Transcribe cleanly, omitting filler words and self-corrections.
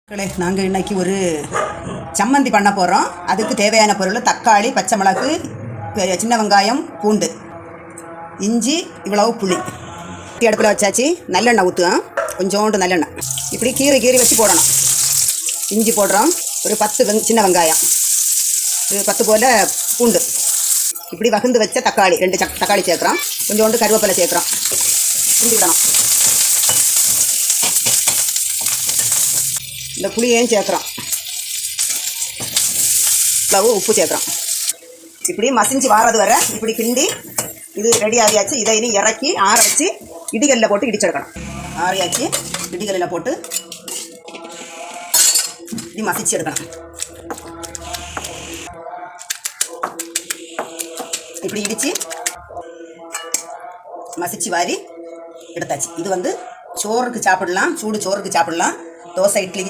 நாங்கள் இன்னைக்கு ஒரு சம்மந்தி பண்ண போகிறோம். அதுக்கு தேவையான பொருள் தக்காளி, பச்சை மிளகு, சின்ன வெங்காயம், பூண்டு, இஞ்சி, இவ்வளவு புளி. அடுப்பில் வச்சாச்சு. நல்லெண்ணெய் ஊற்றுவோம், கொஞ்சோண்டு நல்லெண்ணெய். இப்படி கீறி வச்சு போடணும். இஞ்சி போடுறோம், ஒரு 10 சின்ன வெங்காயம், ஒரு 10 போல் பூண்டு. இப்படி வகுந்து வச்ச தக்காளி 2 தக்காளி சேர்க்குறோம். கொஞ்சோண்டு கருவேப்பிலை சேர்க்குறோம். கிண்டி விடணும். இந்த புளியையும் சேர்க்குறோம். அளவு உப்பு சேர்க்குறோம். இப்படி மசிஞ்சு வாரது வர இப்படி கிண்டி இது ரெடி ஆகியாச்சு. இதை இனி இறக்கி ஆற வச்சு இடிகல்லில் போட்டு இடிச்செடுக்கணும். ஆறியாச்சு. இடிகல்லில் போட்டு இப்படி மசிச்சு எடுக்கணும். இப்படி இடித்து மசிச்சு வாரி எடுத்தாச்சு. இது சோறுக்கு சாப்பிடலாம், சூடு சோறுக்கு சாப்பிடலாம், தோசை இட்லிக்கு